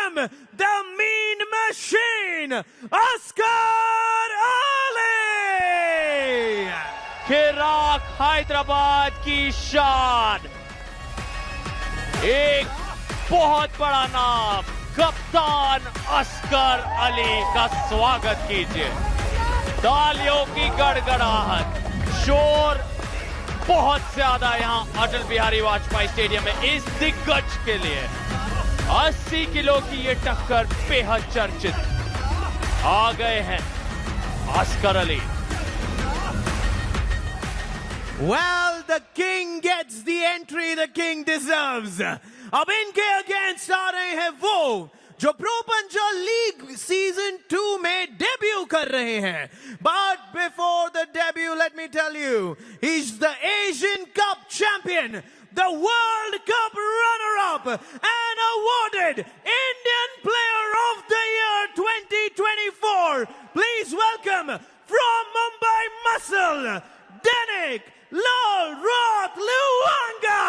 welcome the Mean Machine, Asghar Ali! खिराक Hyderabad की शान, एक बहुत बड़ा नाम, कप्तान असगर अली का स्वागत कीजिए। तालियों की गड़गड़ाहट, शोर बहुत ज्यादा यहां अटल बिहारी वाजपेयी स्टेडियम में इस दिग्गज के लिए। 80 किलो की ये टक्कर बेहद चर्चित। आ गए हैं Asghar Ali. Well, the king gets the entry the king deserves. अब इनके अगेंस्ट आ रहे हैं वो जो प्रो पंजाब लीग सीजन 2 में डेब्यू कर रहे हैं। But before the debut, let me tell you, he's the Asian Cup champion, the World Cup runner-up, and awarded Indian Player of the Year 2024. Please welcome from Mumbai Muscle, Denik Lal Roth Luanga!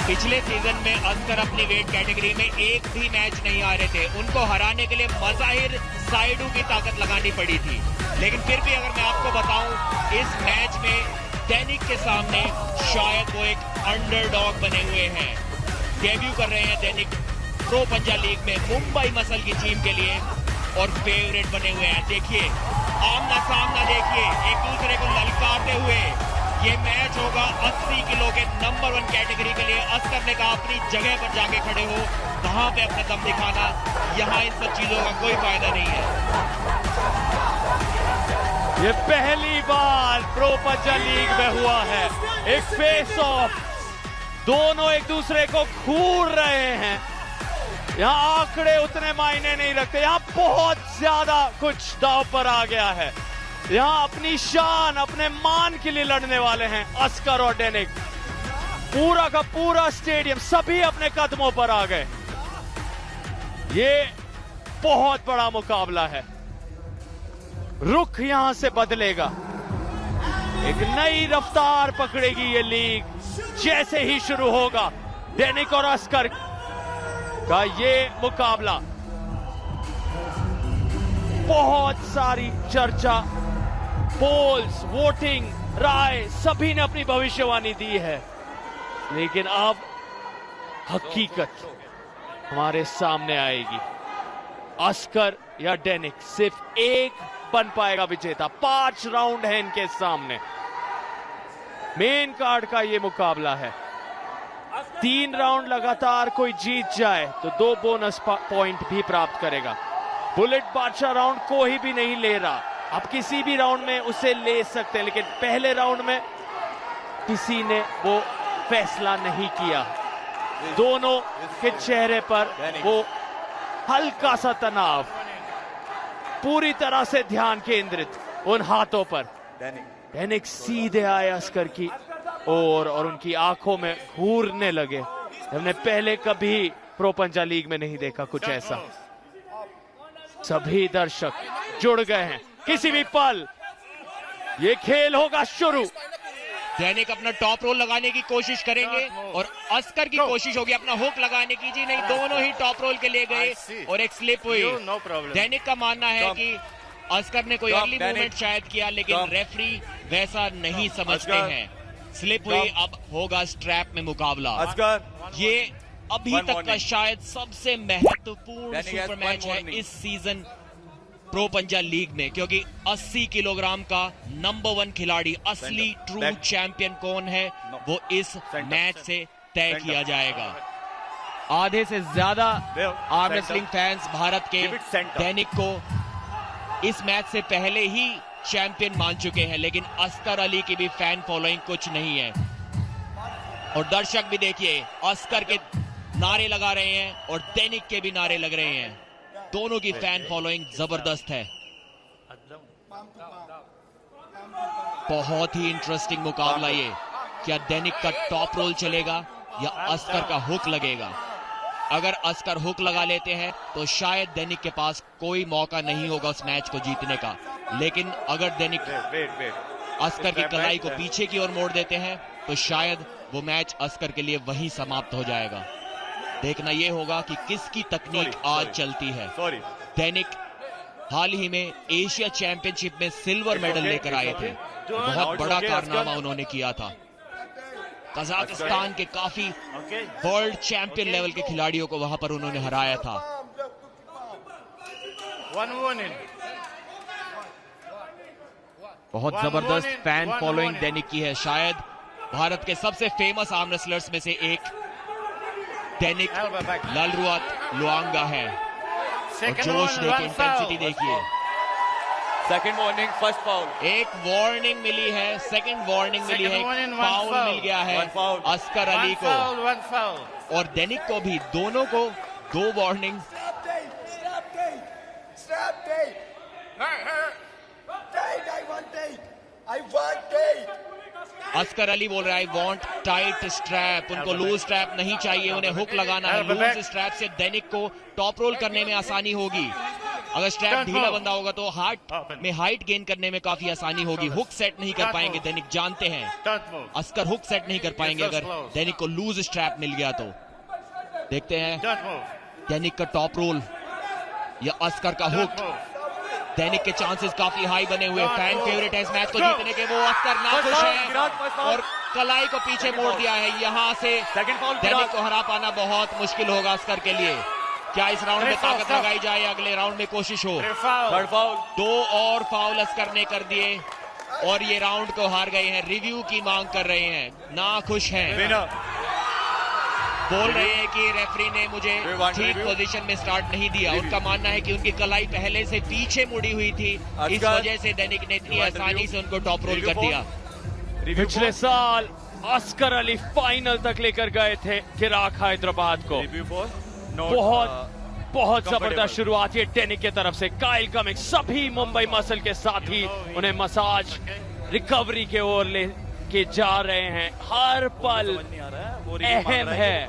पिछले season में असगर अपनी weight category में एक भी match नहीं आ रहे थे। उनको हराने के लिए मज़ाहिर साइडू की ताकत लगानी पड़ी थी, लेकिन फिर भी अगर मैं आपको बताऊं, इस मैच में दैनिक के सामने शायद वो एक अंडरडॉग बने हुए हैं। डेब्यू कर रहे हैं दैनिक प्रो पंजाब लीग में मुंबई मसल की टीम के लिए और फेवरेट बने हुए हैं। देखिए आमना सामना, देखिए एक दूसरे को ललकारते हुए ये मैच होगा 80 किलो के नंबर 1 कैटेगरी के लिए। असगर ने कहा अपनी जगह पर जाके खड़े हो, वहां पे अपना दम दिखाना, यहां इन सब चीजों का कोई फायदा नहीं है। ये पहली बार प्रो पंजाब लीग में हुआ है एक फेस ऑफ, दोनों एक दूसरे को घूर रहे हैं। यहाँ आंकड़े उतने मायने नहीं रखते, यहाँ बहुत ज्यादा कुछ दांव पर आ गया है। यहाँ अपनी शान, अपने मान के लिए लड़ने वाले हैं असगर और डेनिक। पूरा का पूरा स्टेडियम, सभी अपने कदमों पर आ गए। ये बहुत बड़ा मुकाबला है। रुख यहां से बदलेगा, एक नई रफ्तार पकड़ेगी ये लीग जैसे ही शुरू होगा। डेनिक और असगर का ये मुकाबला, बहुत सारी चर्चा, पोल्स, वोटिंग, राय, सभी ने अपनी भविष्यवाणी दी है, लेकिन अब हकीकत हमारे सामने आएगी। असगर या डेनिक, सिर्फ एक बन पाएगा विजेता। 5 राउंड है इनके सामने। मेन कार्ड का ये मुकाबला है। 3 राउंड लगातार कोई जीत जाए तो 2 बोनस पॉइंट भी प्राप्त करेगा। बुलेट बादशाह राउंड कोई भी नहीं ले रहा, आप किसी भी राउंड में उसे ले सकते हैं, लेकिन पहले राउंड में किसी ने वो फैसला नहीं किया। दोनों के चेहरे पर वो हल्का सा तनाव, पूरी तरह से ध्यान केंद्रित उन हाथों पर। डेनिक सीधे आए असगर की और उनकी आंखों में घूरने लगे। हमने पहले कभी प्रो पंजाब लीग में नहीं देखा कुछ ऐसा। सभी दर्शक जुड़ गए हैं। किसी भी पल ये खेल होगा शुरू। दैनिक अपना टॉप रोल लगाने की कोशिश करेंगे और असगर की कोशिश होगी अपना हुक लगाने की। जी नहीं, दोनों ही टॉप रोल के लिए गए और एक स्लिप हुई। दैनिक का मानना है कि असगर ने कोई अर्ली मूवमेंट शायद किया, लेकिन रेफरी वैसा नहीं समझते हैं। स्लिप हुई, अब होगा स्ट्रैप में मुकाबला। ये अभी तक का शायद सबसे महत्वपूर्ण सुपर मैच है इस सीजन प्रो पंजाब लीग में, क्योंकि 80 किलोग्राम का नंबर 1 खिलाड़ी, असली ट्रू चैंपियन कौन है, वो इस मैच से तय किया जाएगा। आधे से ज्यादा आर्म रेसलिंग फैंस भारत के दैनिक को इस मैच से पहले ही चैंपियन मान चुके हैं, लेकिन असगर अली की भी फैन फॉलोइंग कुछ नहीं है। और दर्शक भी देखिए असगर के नारे लगा रहे हैं और दैनिक के भी नारे लग रहे हैं। दोनों की फैन फॉलोइंग जबरदस्त है। बहुत ही इंटरेस्टिंग मुकाबला ये। क्या दैनिक का टॉप रोल चलेगा या असगर का हुक लगेगा? अगर असगर हुक लगा लेते हैं तो शायद दैनिक के पास कोई मौका नहीं होगा उस मैच को जीतने का, लेकिन अगर दैनिक असगर की कलाई को पीछे की ओर मोड़ देते हैं तो शायद वो मैच असगर के लिए वहीं समाप्त हो जाएगा। देखना यह होगा कि किसकी तकनीक आज चलती है। दैनिक हाल ही में एशिया चैंपियनशिप में सिल्वर मेडल लेकर आए थे, बहुत बड़ा कारनामा उन्होंने किया था। कजाकिस्तान के काफी वर्ल्ड चैंपियन लेवल के खिलाड़ियों को वहां पर उन्होंने हराया था। बहुत जबरदस्त फैन फॉलोइंग दैनिक की है, शायद भारत के सबसे फेमस आर्म रेसलर्स में से एक दैनिक लालरुआत लुआंगा है। और जोश देखिए, इंटेंसिटी देखिए। Second warning, first foul. एक वार्निंग मिली है, सेकंड वार्निंग मिली है, फाउल मिल गया है अस्कर अली को और दैनिक को भी, दोनों को 2 वार्निंग। अस्कर अली बोल रहा है आई वांट टाइट स्ट्रैप, उनको लूज स्ट्रैप नहीं चाहिए, उन्हें हुक लगाना है। लूज स्ट्रैप से दैनिक को टॉप रोल करने में आसानी होगी। अगर स्ट्रैप ढीला बंदा होगा तो हार्ट में हाइट गेन करने में काफी आसानी होगी। हुक सेट नहीं कर पाएंगे दैनिक, जानते हैं अस्कर हुक सेट नहीं कर पाएंगे अगर दैनिक को लूज स्ट्रैप मिल गया तो। देखते हैं दैनिक का टॉप रोल या अस्कर का हुक। दैनिक के चांसेस काफी हाई बने हुए, फैन फेवरेट है इस मैच को जीतने के। वो अस्कर नाखुश है और कलाई को पीछे मोड़ दिया है। यहां से दैनिक को हरा पाना बहुत मुश्किल होगा अस्कर के लिए। क्या इस राउंड में ताकत लगाई जाए, अगले राउंड में कोशिश हो। 2 और फाउल अस्कर ने कर दिए और ये राउंड को हार गए हैं। रिव्यू की मांग कर रहे हैं, नाखुश हैं, बोल रहे हैं कि रेफरी ने मुझे ठीक पोजीशन में स्टार्ट नहीं दिया। उनका मानना है कि उनकी कलाई पहले से पीछे मुड़ी हुई थी, इस वजह से दैनिक ने इतनी आसानी से उनको टॉप रोल कर दिया। पिछले साल अस्कर अली फाइनल तक लेकर गए थे किराक हैदराबाद को। बहुत जबरदस्त शुरुआत ये दैनिक की तरफ से। काइल कमिंस सभी मुंबई मसल के साथ ही उन्हें मसाज रिकवरी के ओर ले के जा रहे हैं। हर पल अहम है,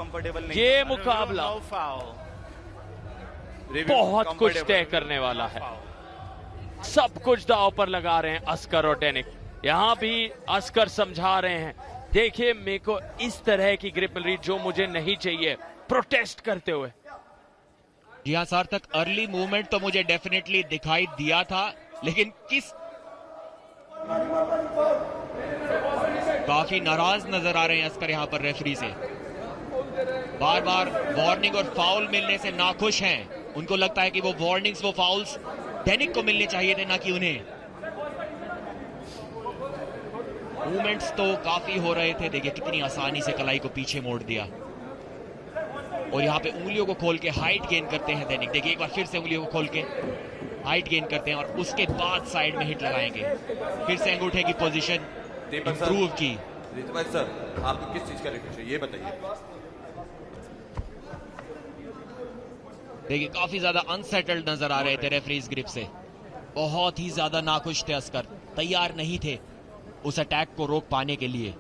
ये मुकाबला बहुत कुछ तय करने वाला है। सब कुछ दांव पर लगा रहे हैं अस्कर और दैनिक। यहां भी अस्कर समझा रहे हैं, देखिए मेरे को इस तरह की ग्रिप मिल रही जो मुझे नहीं चाहिए, प्रोटेस्ट करते हुए। जी हाँ सार्थक, अर्ली मूवमेंट तो मुझे डेफिनेटली दिखाई दिया था, लेकिन किस काफी नाराज नजर आ रहे हैं अस्कर यहाँ पर रेफरी से। बार बार वार्निंग और फाउल मिलने से नाखुश हैं। उनको लगता है कि वो वार्निंग्स, वो फाउल्स दैनिक को मिलने चाहिए थे, ना कि उन्हें। मूवमेंट्स तो काफी हो रहे थे, देखिए कितनी आसानी से कलाई को पीछे मोड़ दिया और यहाँ पे उंगलियों को खोल के हाइट गेन करते हैं दैनिक। देखिए एक बार फिर से उंगलियों को खोल के हाइट गेन करते हैं और उसके बाद साइड में हिट लगाएंगे। फिर से अंगूठे की पोजीशन इंप्रूव की। सर आपको किस चीज का रिक्वेस्ट है ये बताइए। देखिए काफी ज्यादा अनसेटल्ड नजर आ रहे थे रेफरीज ग्रिप से, बहुत ही ज्यादा नाखुश थे अस्कर, तैयार नहीं थे उस अटैक को रोक पाने के लिए।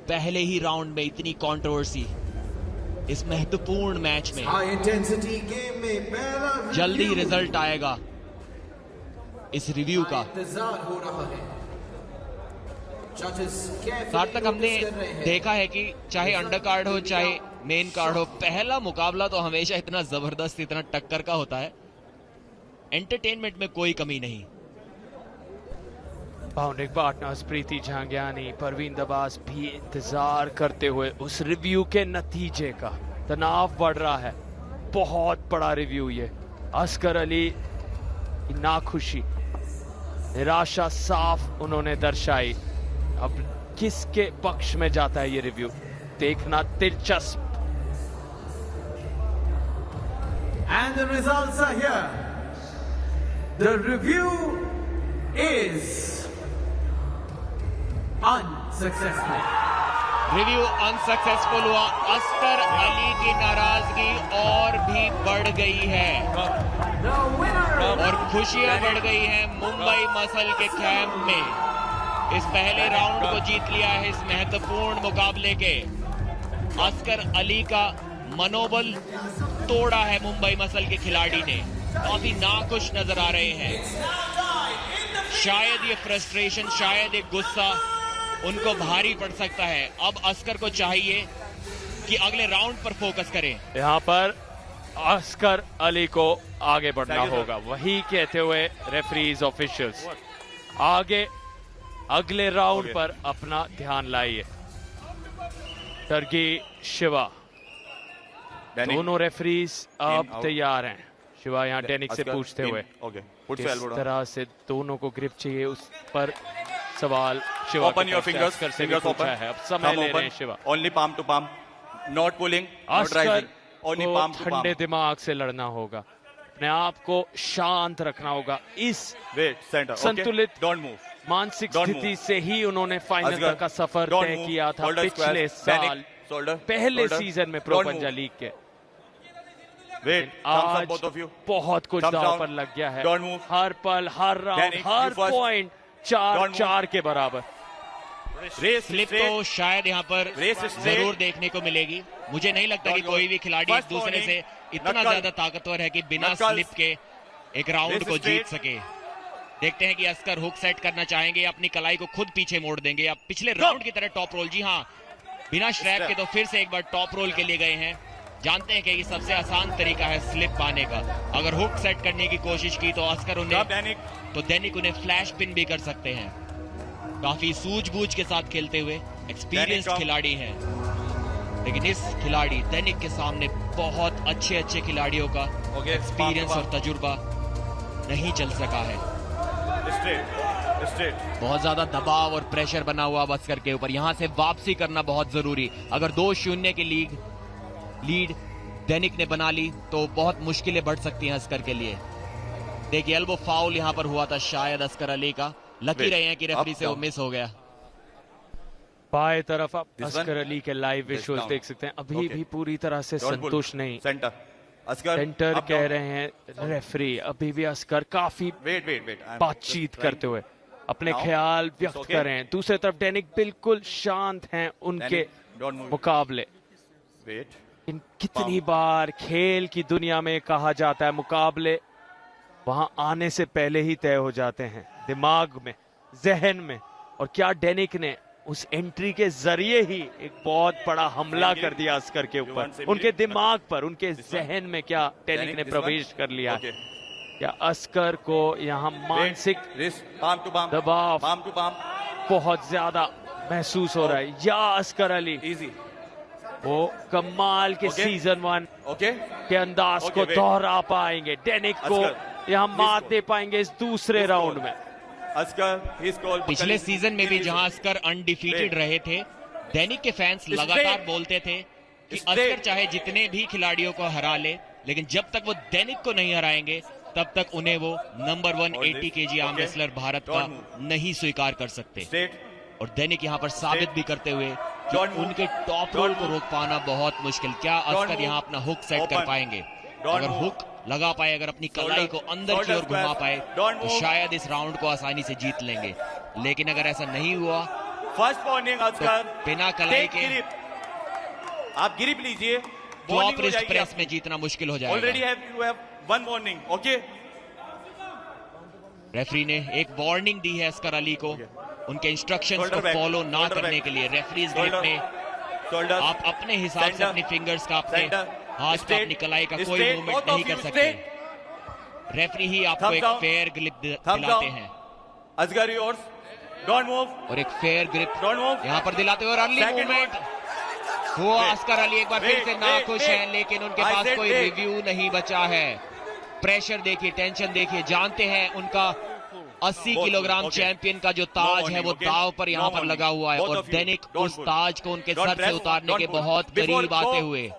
पहले ही राउंड में इतनी कंट्रोवर्सी इस महत्वपूर्ण मैच में। इंटेंसिटी गेम में पहला जल्दी ही रिजल्ट आएगा इस रिव्यू का। हो रहा है। सार्थक, हमने देखा है कि चाहे अंडर कार्ड हो चाहे मेन कार्ड हो, पहला मुकाबला तो हमेशा इतना जबरदस्त, इतना टक्कर का होता है, एंटरटेनमेंट में कोई कमी नहीं। बाउंडिंग पार्टनर्स प्रीति झांग्यानी, परवीन दबास भी इंतजार करते हुए उस रिव्यू के नतीजे का। तनाव बढ़ रहा है, बहुत बड़ा रिव्यू ये। अस्कर अली की नाखुशी, निराशा साफ उन्होंने दर्शाई। अब किसके पक्ष में जाता है ये रिव्यू, देखना दिलचस्प। And the results are here. The review is unsuccessful. Review unsuccessful हुआ। अस्कर अली की नाराजगी और भी बढ़ गई है और खुशियां बढ़ गई हैं मुंबई मसल के कैंप में। इस पहले राउंड को जीत लिया है इस महत्वपूर्ण मुकाबले के। अस्कर अली का मनोबल तोड़ा है मुंबई मसल के खिलाड़ी ने, काफी नाखुश नजर आ रहे हैं। शायद ये फ्रस्ट्रेशन, शायद ये गुस्सा उनको भारी पड़ सकता है। अब अस्कर को चाहिए कि अगले राउंड पर फोकस करें। यहाँ पर अस्कर अली को आगे बढ़ना Thank you, sir. होगा, वही कहते हुए रेफरीज ऑफिशियल्स आगे अगले राउंड Okay. पर अपना ध्यान लाइए। टर्गी शिवा, Danik. दोनों रेफरीज अब out. तैयार हैं। शिवा यहाँ डेनिक से Askar, पूछते in. हुए Okay. Put your किस elbow down. तरह से दोनों को ग्रिप चाहिए, उस पर सवाल शिवा Open की your तरफ से fingers. अस्कर से भी Fingers पूछा open. है। अब समय Thumb ले रहे open. हैं Shiva. Only palm to palm. Not pulling. Not Oscar rising. Only को palm to palm. ठंडे दिमाग से लड़ना होगा, अपने आप को शांत रखना होगा। इस Wait. Center. Okay. संतुलित Don't move. मानसिक Don't स्थिति move. से ही उन्होंने फाइनल Asghar, तक का सफर don't तय move. किया था Shoulder पिछले square. साल Danik. Shoulder. पहले Shoulder. सीजन में प्रो Don't पंजा move. लीग के। Wait. Thumbs up, आज both of you. बहुत कुछ Thumbs दांव down. पर लग गया है। Don't move. हर पल, हर राउंड, Danik, हर you first. Point 4 Don't move. 4 के बराबर। Race. Slip straight. तो शायद यहाँ पर Race straight. जरूर देखने को मिलेगी। मुझे नहीं लगता कि Don't कोई go. भी खिलाड़ी First एक दूसरे warning. से इतना Knuckles. ज्यादा ताकतवर है कि बिना Knuckles. स्लिप के एक राउंड Race को जीत straight. सके। देखते हैं कि अस्कर हुक सेट करना चाहेंगे, अपनी कलाई को खुद पीछे मोड़ देंगे या पिछले राउंड की तरह टॉप रोल। जी हाँ, बिना स्ट्रैप के तो फिर से एक बार टॉप रोल के लिए गए हैं। जानते हैं कि ये सबसे आसान तरीका है स्लिप पाने का। अगर हुक सेट करने की कोशिश की तो अस्कर Drop, उन्हें Danik. तो दैनिक उन्हें फ्लैश पिन भी कर सकते हैं। काफी सूझबूझ के साथ खेलते हुए एक्सपीरियंस Danik, खिलाड़ी हैं, लेकिन इस खिलाड़ी दैनिक के सामने बहुत अच्छे खिलाड़ियों का Okay. एक्सपीरियंस palm और to palm. तजुर्बा नहीं चल सका है। Straight. Straight. बहुत ज्यादा दबाव और प्रेशर बना हुआ अब अस्कर के ऊपर। यहां से वापसी करना बहुत जरूरी। अगर 2-0 की लीड दैनिक ने बना ली तो बहुत मुश्किलें बढ़ सकती हैं अस्कर के लिए। देखिए एल्बो फाउल यहां पर हुआ था शायद अस्कर अली का। लकी Wait, रहे हैं कि रेफरी up, से वो down. मिस हो गया। बाएं तरफ आप This अस्कर one? अली के लाइव This विजुअल्स down. देख सकते हैं। अभी Okay. भी पूरी तरह से Don't pull. संतुष्ट नहीं। Center. Asghar. सेंटर up, कह down. रहे हैं रेफरी। अभी भी अस्कर काफी Wait. I'm बातचीत just trying करते हुए अपने Now, ख्याल it's व्यक्त okay. कर रहे हैं। दूसरे तरफ डेनिक बिल्कुल शांत हैं उनके Danik, don't move. मुकाबले। Wait. कितनी बार खेल की दुनिया में कहा जाता है मुकाबले वहां आने से पहले ही तय हो जाते हैं, दिमाग में, जहन में। और क्या डेनिक ने उस एंट्री के जरिए ही एक बहुत बड़ा हमला कर दिया अस्कर के ऊपर, उनके दिमाग पर, उनके जहन में क्या डेनिक ने प्रवेश कर लिया। Okay. क्या अस्कर को यहाँ मानसिक Wrist. Palm to palm. दबाव Palm to palm. बहुत ज्यादा महसूस हो रहा है, या अस्कर अली Easy. वो कमाल के Okay. Season 1 Okay. के अंदाज Okay, को wait. दोहरा पाएंगे, डेनिक को अस्कर, यहाँ he मात scored. दे पाएंगे इस दूसरे He राउंड scored. में। Asghar. He scored. पिछले सीजन में भी जहां अस्कर अनडिफीटेड Wait. रहे थे, दैनिक के फैंस Straight. लगातार बोलते थे कि Straight. अस्कर चाहे जितने भी खिलाड़ियों को हरा ले, लेकिन जब तक वो दैनिक को नहीं हराएंगे तब तक उन्हें वो number 1 All 80 this. KG arm Okay. Wrestler Bharat Don't का move. नहीं स्वीकार कर सकते। Straight. और दैनिक यहाँ पर साबित भी करते हुए कि Don't move. उनके टॉप Don't रोल को move. रोक पाना बहुत मुश्किल। क्या Don't अस्कर move. यहाँ अपना हुक सेट कर Open. पाएंगे? Don't अगर move. हुक लगा पाए, अगर अपनी कलाई Shoulder. को अंदर की Shoulder ओर घुमा square. पाए Don't तो move. शायद इस राउंड को आसानी से जीत लेंगे। लेकिन अगर ऐसा नहीं हुआ First warning, तो Asghar. बिना कलाई Take के grip. आप ग्रिप लीजिए। ड्रॉप Warning हो रिस्ट जाएगी प्रेस आपकी. में जीतना मुश्किल हो Already जाएगा। you have one warning. Okay. Referee ने एक वार्निंग दी है अस्कर अली को उनके इंस्ट्रक्शंस Shoulder को back. फॉलो ना Shoulder करने back. के लिए। Referees grip Shoulder. में Shoulder. आप अपने हिसाब से Center. अपनी फिंगर्स का, अपने Center. हाथ का, Straight. अपनी कलाई का कोई Straight. मूवमेंट Both नहीं of कर you सकते। straight. रेफरी ही आपको Thumbs एक down. फेयर ग्रिप Thumbs दिलाते down. हैं Asghar, yours. Don't move. और एक फेयर ग्रिप Don't move. यहाँ पर दिलाते हुए और अर्ली Second मूवमेंट हुआ। Wait. अस्कर अली एक बार फिर Wait, से wait, नाखुश wait. हैं, लेकिन उनके I पास said कोई wait. रिव्यू नहीं बचा है। प्रेशर देखिए, टेंशन देखिए, जानते हैं उनका 80 Both, किलोग्राम okay. चैंपियन का जो ताज है warning, वो okay? दाव पर यहाँ No पर warning. लगा हुआ है। Both और of you. दैनिक Don't उस pull. ताज को उनके Don't सर से press. उतारने Don't के pull. बहुत Before करीब आते go. हुए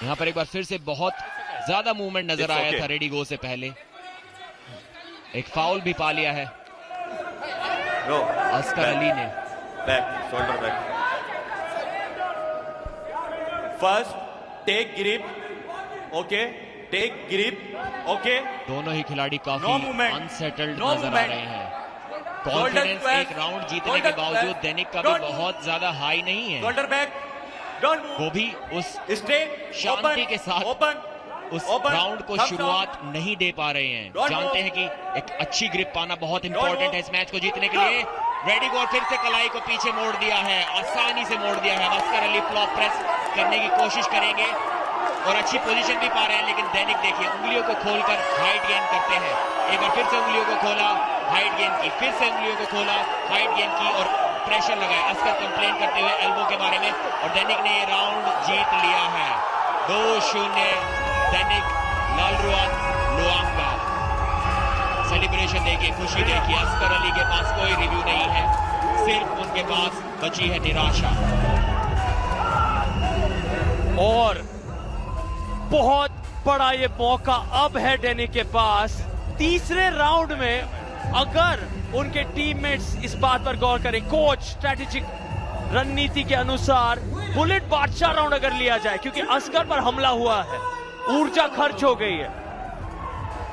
यहाँ पर एक बार फिर से बहुत ज्यादा मूवमेंट नजर It's आया okay. था रेडी गो से पहले। एक फाउल भी पा लिया है No. Oscar Back. अली ने। Back. Shoulder back. First, take grip. Okay. Take grip. Okay. दोनों ही खिलाड़ी काफी No movement. अनसेटल्ड No नजर आ movement. रहे हैं। Confidence square. एक राउंड जीतने Shoulder के बावजूद square. दैनिक का भी Don't बहुत ज्यादा हाई नहीं है। Shoulder back. Don't move. वो भी उस Straight. शांति Open. के साथ Open. उस Open. राउंड को Thumbs शुरुआत down. नहीं दे पा रहे हैं। Don't जानते move. हैं कि एक अच्छी ग्रिप पाना बहुत इंपॉर्टेंट move. है इस मैच को जीतने के लिए। रेडी गो फिर से कलाई को पीछे मोड़ दिया है, आसानी से मोड़ दिया है। अस्कर अली फ्लॉप प्रेस करने की कोशिश करेंगे और अच्छी पोजीशन भी पा रहे हैं, लेकिन दैनिक देखिए उंगलियों को खोलकर हाइट गेन करते हैं। एक बार फिर से उंगलियों को खोला, हाइट गेन की, फिर से उंगलियों को खोला, हाइट गेन की और प्रेशर लगाया। अस्कर कंप्लेन करते हुए एल्बो के बारे में, और दैनिक ने ये राउंड जीत लिया है। 2-0 दैनिक लालरुआन लुआंगा। सेलिब्रेशन देखिए, खुशी देखिए। अस्कर अली के पास कोई रिव्यू नहीं है, सिर्फ उनके पास बची है निराशा। और बहुत बड़ा ये मौका अब है डेनिक के पास। तीसरे राउंड में अगर उनके टीममेट्स इस बात पर गौर करें, कोच स्ट्रेटेजिक रणनीति के अनुसार बुलेट बादशाह राउंड अगर लिया जाए, क्योंकि अस्कर पर हमला हुआ है, ऊर्जा खर्च हो गई है,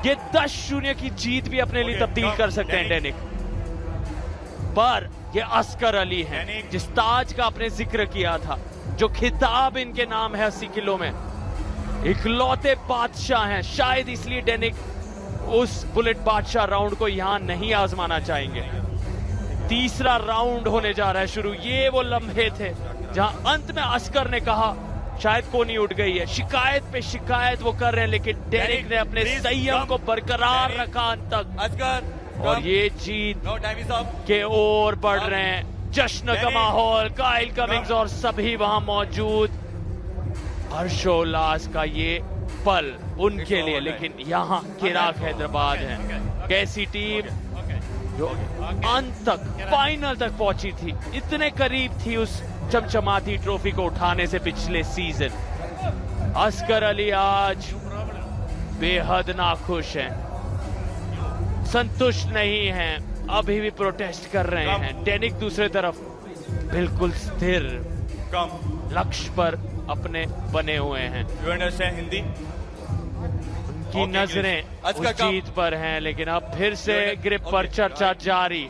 ये 10-0 की जीत भी अपने लिए तब्दील कर सकते हैं डेनिक। पर ये अस्कर अली है जिस ताज का आपने जिक्र किया था, जो खिताब इनके नाम है 80 किलो में, इकलौते बादशाह हैं। शायद इसलिए डेनिक उस बुलेट बादशाह राउंड को यहां नहीं आजमाना चाहेंगे। तीसरा राउंड होने जा रहा है शुरू। ये वो लम्हे थे जहां अंत में अस्कर ने कहा शायद कोनी उठ गई है। शिकायत पे शिकायत वो कर रहे हैं, लेकिन डेनिक ने अपने संयम को बरकरार रखा अंत तक, अस्कर और ये जीत के ओर बढ़ रहे हैं। जश्न का माहौल, काइल कमिंग्स और सभी वहां मौजूद। हर्षोल्लास का ये पल उनके लिए, लेकिन यहाँ किराक हैदराबाद है, कैसी टीम जो अंत तक, फाइनल तक पहुंची थी, इतने करीब थी उस चमचमाती ट्रॉफी को उठाने से पिछले सीजन। अस्कर अली आज बेहद नाखुश हैं, संतुष्ट नहीं हैं, अभी भी प्रोटेस्ट कर रहे हैं। डेनिक दूसरे तरफ बिल्कुल स्थिर लक्ष्य पर अपने बने हुए हैं। हिंदी की नजरें उस जीत पर हैं, लेकिन अब फिर से ग्रिप पर चर्चा जारी।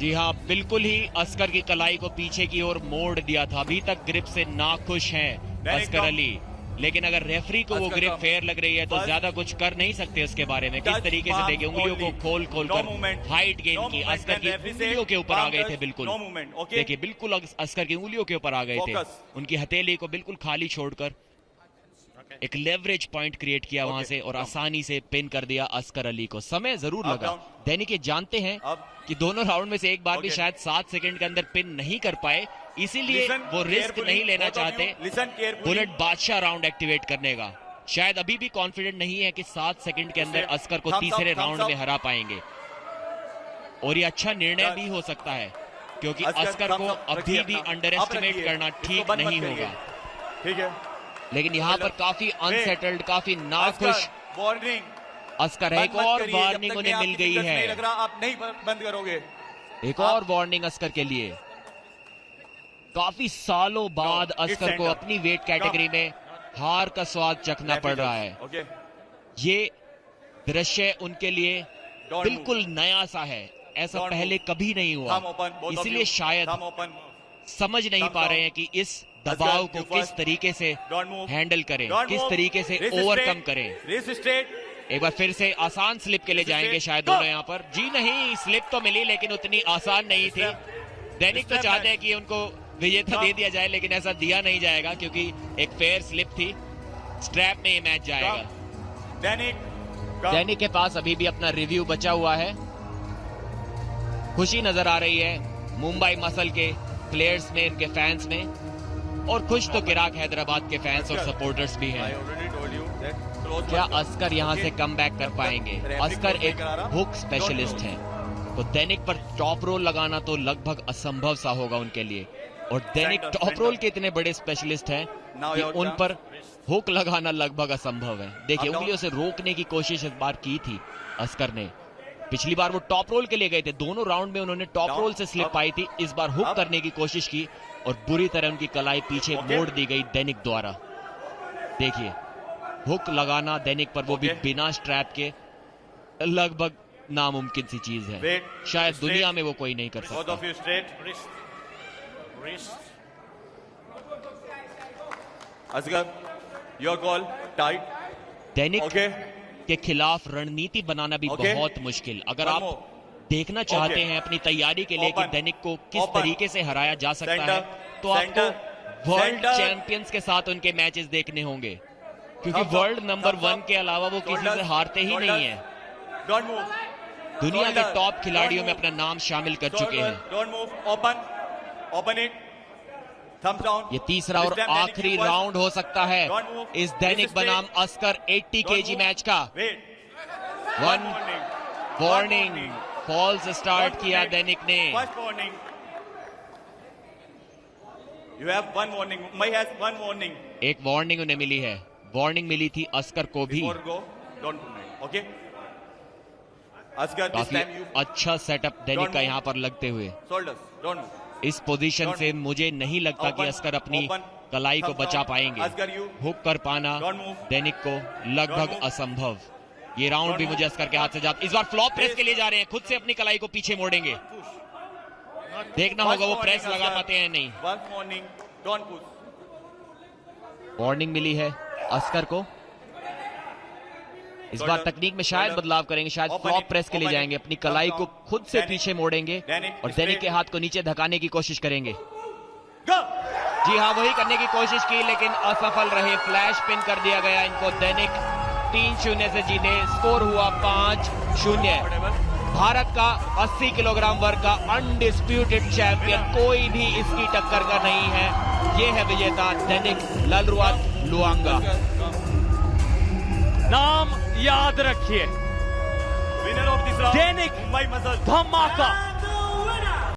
जी हाँ, बिल्कुल ही अस्कर की कलाई को पीछे की ओर मोड़ दिया था। अभी तक ग्रिप से नाखुश हैं अस्कर अली, लेकिन अगर रेफरी को वो ग्रिप फेयर लग रही है तो ज्यादा कुछ कर नहीं सकते उसके बारे में। किस तरीके से देखिए, उंगलियों को खोल खोल कर हाइट गेन की। अस्कर की उंगलियों के ऊपर आ गए थे, बिल्कुल देखिए, बिल्कुल अस्कर की उंगलियों के ऊपर आ गए थे। उनकी हथेली को बिल्कुल खाली छोड़कर एक लेवरेज पॉइंट क्रिएट किया वहां से, और आसानी से पिन कर दिया अस्कर अली को। समय जरूर लगा। दैनिक ये जानते हैं कि दोनों राउंड में से एक बार भी शायद 7 सेकंड के अंदर पिन नहीं कर पाए, इसीलिए वो रिस्क नहीं लेना चाहते बुलेट बादशाह राउंड एक्टिवेट करने का। शायद अभी भी कॉन्फिडेंट नहीं है कि 7 सेकंड के अंदर अस्कर को तीसरे राउंड में हरा पाएंगे, और ये अच्छा निर्णय भी हो सकता है, क्योंकि अस्कर को अभी भी अंडर एस्टिमेट करना ठीक नहीं होगा। ठीक है, लेकिन यहाँ पर काफी अनसेटल्ड, काफी नाखुश अस्कर है। एक और वार्निंग उन्हें मिल गई है, लग रहा आप नहीं बंद करोगे। एक और वार्निंग अस्कर के लिए। काफी सालों बाद अस्कर को अपनी वेट कैटेगरी में हार का स्वाद चखना पड़ रहा है। ये दृश्य उनके लिए बिल्कुल नया सा है, ऐसा पहले कभी नहीं हुआ, इसलिए शायद समझ नहीं पा रहे हैं कि इस दबाव को किस तरीके से हैंडल करें, किस तरीके से ओवरकम करें। एक बार फिर से आसान स्लिप के लिए जाएंगे शायद दोनों यहाँ पर। जी नहीं, स्लिप तो मिली, लेकिन उतनी आसान नहीं थी। दैनिक तो चाहते हैं कि उनको विजेता दे दिया जाए, लेकिन ऐसा दिया नहीं जाएगा, क्योंकि एक फेयर स्लिप थी। स्ट्रैप में ये मैच जाएगा। दैनिक के पास अभी भी अपना रिव्यू बचा हुआ है। खुशी नजर आ रही है मुंबई मसल के प्लेयर्स में, इनके फैंस में, और खुश तो किराक हैदराबाद के फैंस और सपोर्टर्स भी हैं। क्या अस्कर यहां से कम बैक कर पाएंगे? अस्कर एक हुक स्पेशलिस्ट हैं, तो दैनिक पर टॉप रोल लगाना तो लगभग असंभव सा होगा उनके लिए। और दैनिक टॉप रोल के इतने बड़े स्पेशलिस्ट हैं कि उन पर हुक लगाना लगभग असंभव है। देखिए, उंगलियों से रोकने की कोशिश इस बार की थी अस्कर ने। पिछली बार वो टॉप रोल के लिए गए थे, दोनों राउंड में उन्होंने टॉप रोल से स्लिप पाई थी। इस बार हुक करने की कोशिश की और बुरी तरह उनकी कलाई पीछे मोड़ दी गई दैनिक द्वारा। देखिए, हुक लगाना दैनिक पर, वो भी बिना स्ट्रैप के, लगभग नामुमकिन सी चीज है। शायद दुनिया में वो कोई नहीं कर सकता। Asgar, your call, tight. दैनिक के खिलाफ रणनीति बनाना भी बहुत मुश्किल। अगर आप देखना चाहते Okay. हैं अपनी तैयारी के लिए कि Open. दैनिक को किस Open. तरीके से हराया जा सकता Center. है, तो आपको Center. World Center. चैंपियंस के साथ उनके मैचेस देखने होंगे, क्योंकि Thumbs up. World number Thumbs 1 up. के अलावा वो किसी से Shoulders. हारते ही Shoulders. नहीं है। Don't move. दुनिया के Shoulders. टॉप खिलाड़ियों में Don't अपना नाम शामिल कर चुके Shoulders. हैं। Don't move. Open. Open it. Thumbs down. ये तीसरा और This time Danik आखिरी first. राउंड हो सकता है Don't move. इस दैनिक This is बनाम straight. अस्कर 80 Don't केजी move. मैच का। Wait. One warning. Warning, warning. False start Don't किया make दैनिक ने। First warning. You have one warning. Mai has one warning. एक वार्निंग उन्हें मिली है, वार्निंग मिली थी अस्कर को भी। Before go, don't comment. Okay? Asghar, this काफी time you अच्छा सेटअप दैनिक Don't का move. यहाँ पर लगते हुए। shoulders. Don't move. इस पोजीशन Don't से move. मुझे नहीं लगता कि Open. अस्कर अपनी Open. कलाई को Thumbs बचा down. पाएंगे। Asghar, you हुक कर पाना Don't move. दैनिक को लगभग Don't move. असंभव। ये राउंड Don't भी move. मुझे अस्कर के हाथ से जाता। इस बार फ्लॉप प्रेस Please. के लिए जा रहे हैं, खुद से अपनी कलाई को पीछे मोड़ेंगे। push. देखना First होगा वो warning, प्रेस लगा Asghar. पाते हैं नहीं। One warning. Don't push. Warning मिली है अस्कर को। इस बार तकनीक में शायद बदलाव करेंगे, शायद फ्लॉप प्रेस के लिए जाएंगे, अपनी कलाई को खुद से पीछे मोड़ेंगे और दैनिक के हाथ को नीचे धकाने की कोशिश करेंगे। Go. जी हाँ, वही करने की कोशिश की लेकिन असफल रहे। फ्लैश पिन कर दिया गया इनको। दैनिक 3-0 से जीते। स्कोर हुआ 5-0। भारत का 80 किलोग्राम वर्ग का अनडिस्प्यूटेड चैंपियन, कोई भी इसकी टक्कर का नहीं है। ये है विजेता दैनिक ललरुआत लुआंगा। नाम याद रखिए, Winner of this round. Dainik Mumbai Muscle. धमाका।